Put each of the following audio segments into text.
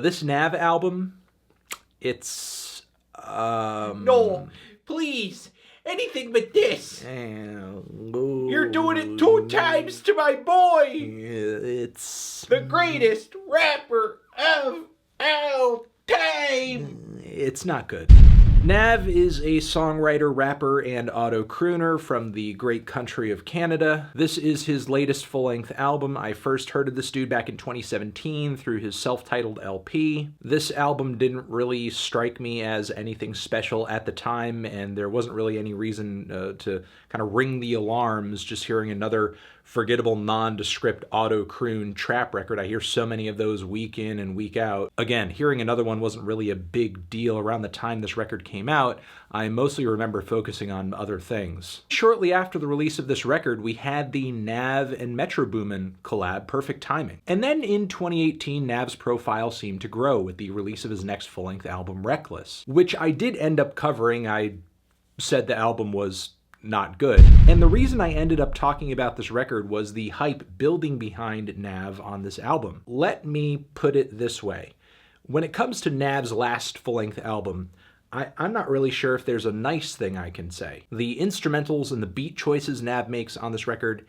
This Nav album, it's No, please, anything but this. You're doing it 2 times to my boy. It's The greatest rapper of all time. It's not good. Nav is a songwriter, rapper, and auto-crooner from the great country of Canada. This is his latest full-length album. I first heard of this dude back in 2017 through his self-titled LP. This album didn't really strike me as anything special at the time, and there wasn't really any reason to kind of ring the alarms just hearing another forgettable, nondescript auto-croon trap record. I hear so many of those week in and week out. Again, hearing another one wasn't really a big deal around the time this record came out. I mostly remember focusing on other things. Shortly after the release of this record, we had the Nav and Metro Boomin collab, Perfect Timing. And then in 2018, Nav's profile seemed to grow with the release of his next full-length album, Reckless, which I did end up covering. I said the album was not good. And the reason I ended up talking about this record was the hype building behind Nav on this album. Let me put it this way. When it comes to Nav's last full-length album, I'm not really sure if there's a nice thing I can say. The instrumentals and the beat choices Nav makes on this record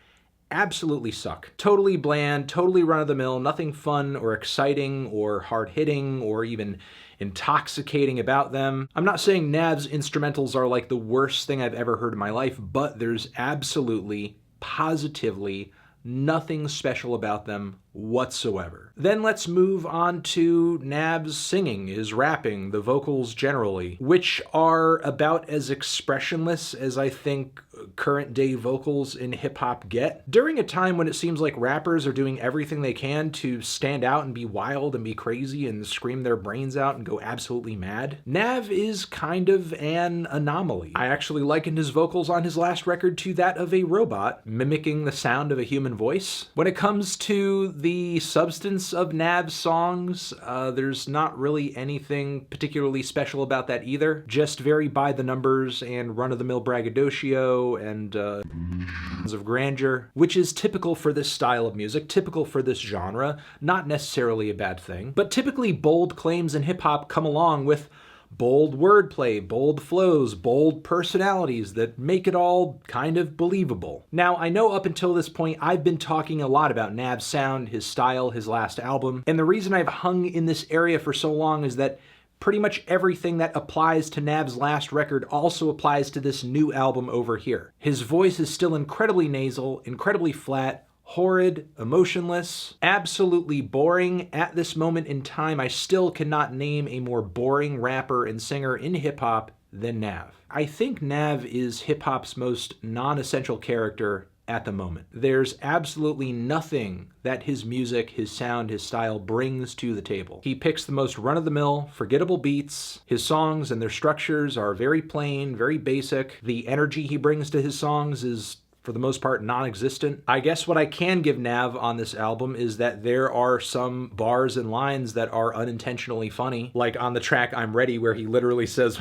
absolutely suck. Totally bland, totally run-of-the-mill, nothing fun or exciting or hard-hitting or even intoxicating about them. I'm not saying Nav's instrumentals are like the worst thing I've ever heard in my life, but there's absolutely, positively nothing special about them whatsoever. Then let's move on to Nav's singing, his rapping, the vocals generally, which are about as expressionless as I think current day vocals in hip-hop get. During a time when it seems like rappers are doing everything they can to stand out and be wild and be crazy and scream their brains out and go absolutely mad, Nav is kind of an anomaly. I actually likened his vocals on his last record to that of a robot, mimicking the sound of a human voice. When it comes to the substance of Nav's songs, there's not really anything particularly special about that either. Just very by the numbers and run-of-the-mill braggadocio and of grandeur, which is typical for this style of music, typical for this genre, not necessarily a bad thing. But typically bold claims in hip-hop come along with bold wordplay, bold flows, bold personalities that make it all kind of believable. Now, I know up until this point I've been talking a lot about Nav's sound, his style, his last album, and the reason I've hung in this area for so long is that pretty much everything that applies to Nav's last record also applies to this new album over here. His voice is still incredibly nasal, incredibly flat, horrid, emotionless, absolutely boring. At this moment in time, I still cannot name a more boring rapper and singer in hip-hop than Nav. I think Nav is hip-hop's most non-essential character at the moment. There's absolutely nothing that his music, his sound, his style brings to the table. He picks the most run-of-the-mill, forgettable beats. His songs and their structures are very plain, very basic. The energy he brings to his songs is, for the most part, non-existent. I guess what I can give Nav on this album is that there are some bars and lines that are unintentionally funny, like on the track I'm Ready, where he literally says,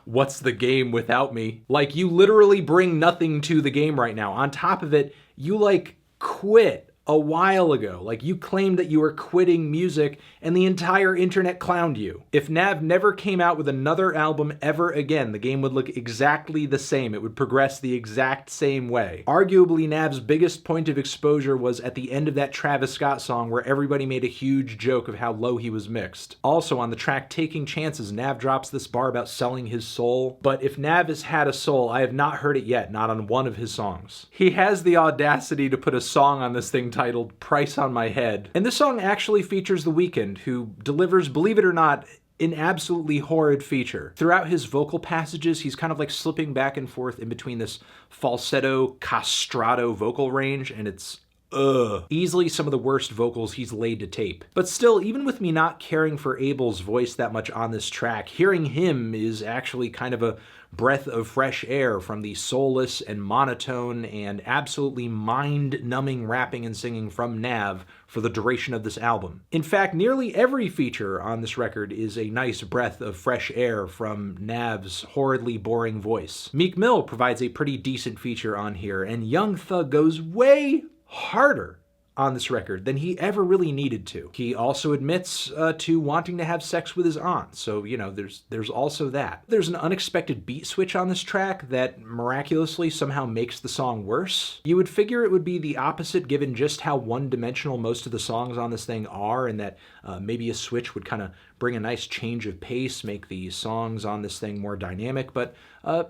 "What's the game without me?" Like, you literally bring nothing to the game right now. On top of it, you quit a while ago. Like, you claimed that you were quitting music and the entire internet clowned you. If Nav never came out with another album ever again, the game would look exactly the same. It would progress the exact same way. Arguably, Nav's biggest point of exposure was at the end of that Travis Scott song where everybody made a huge joke of how low he was mixed. Also, on the track Taking Chances, Nav drops this bar about selling his soul. But if Nav has had a soul, I have not heard it yet, not on one of his songs. He has the audacity to put a song on this thing titled Price on My Head. And this song actually features The Weeknd, who delivers, believe it or not, an absolutely horrid feature. Throughout his vocal passages, he's kind of like slipping back and forth in between this falsetto, castrato vocal range, and it's easily some of the worst vocals he's laid to tape. But still, even with me not caring for Abel's voice that much on this track, hearing him is actually kind of a breath of fresh air from the soulless and monotone and absolutely mind-numbing rapping and singing from Nav for the duration of this album. In fact, nearly every feature on this record is a nice breath of fresh air from Nav's horridly boring voice. Meek Mill provides a pretty decent feature on here, and Young Thug goes way harder on this record than he ever really needed to. He also admits to wanting to have sex with his aunt, so, you know, there's also that. There's an unexpected beat switch on this track that miraculously somehow makes the song worse. You would figure it would be the opposite given just how one-dimensional most of the songs on this thing are, and that maybe a switch would kind of bring a nice change of pace, make the songs on this thing more dynamic, but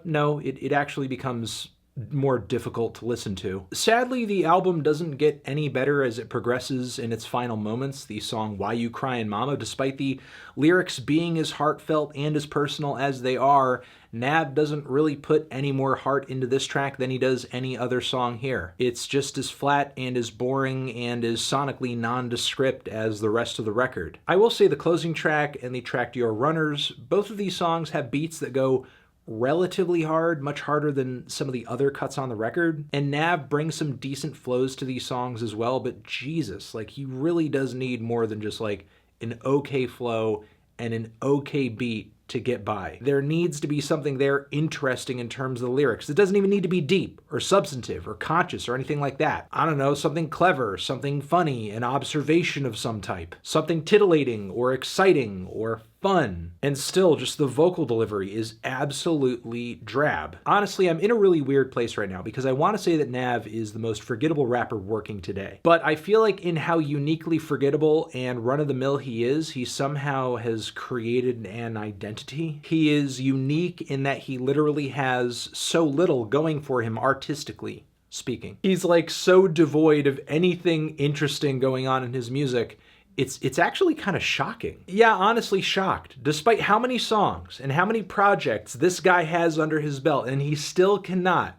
no, it actually becomes more difficult to listen to. Sadly, the album doesn't get any better as it progresses in its final moments. The song Why You Cryin' Mama, despite the lyrics being as heartfelt and as personal as they are, Nav doesn't really put any more heart into this track than he does any other song here. It's just as flat and as boring and as sonically nondescript as the rest of the record. I will say the closing track and the track to Your Runners, both of these songs have beats that go relatively hard, much harder than some of the other cuts on the record. And Nav brings some decent flows to these songs as well, but Jesus, like, he really does need more than just like an okay flow and an okay beat to get by. There needs to be something there interesting in terms of the lyrics. It doesn't even need to be deep or substantive or conscious or anything like that. I don't know, something clever, something funny, an observation of some type, something titillating or exciting or fun. And still, just the vocal delivery is absolutely drab. Honestly, I'm in a really weird place right now because I want to say that Nav is the most forgettable rapper working today. But I feel like in how uniquely forgettable and run-of-the-mill he is, he somehow has created an identity. He is unique in that he literally has so little going for him artistically speaking. He's like so devoid of anything interesting going on in his music. It's actually kind of shocking. Yeah, honestly shocked. Despite how many songs and how many projects this guy has under his belt, and he still cannot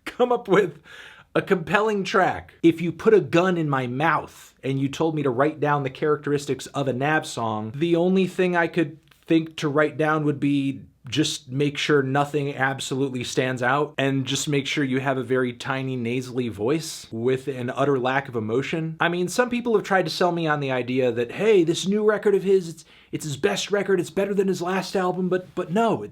come up with a compelling track. If you put a gun in my mouth and you told me to write down the characteristics of a Nav song, the only thing I could think to write down would be just make sure nothing absolutely stands out and just make sure you have a very tiny nasally voice with an utter lack of emotion. I mean, some people have tried to sell me on the idea that, hey, this new record of his, it's his best record, it's better than his last album, but no,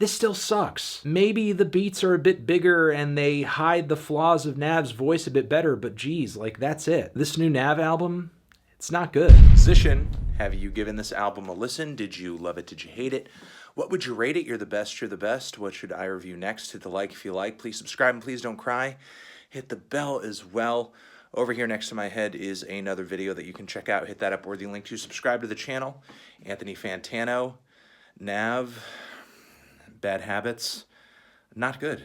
this still sucks. Maybe the beats are a bit bigger and they hide the flaws of Nav's voice a bit better, but geez, like, that's it. This new Nav album, it's not good. Musician, have you given this album a listen? Did you love it? Did you hate it? What would you rate it? You're the best, you're the best. What should I review next? Hit the like if you like. Please subscribe and please don't cry. Hit the bell as well. Over here next to my head is another video that you can check out. Hit that upworthy link to subscribe to the channel. Anthony Fantano, Nav, Bad Habits, not good.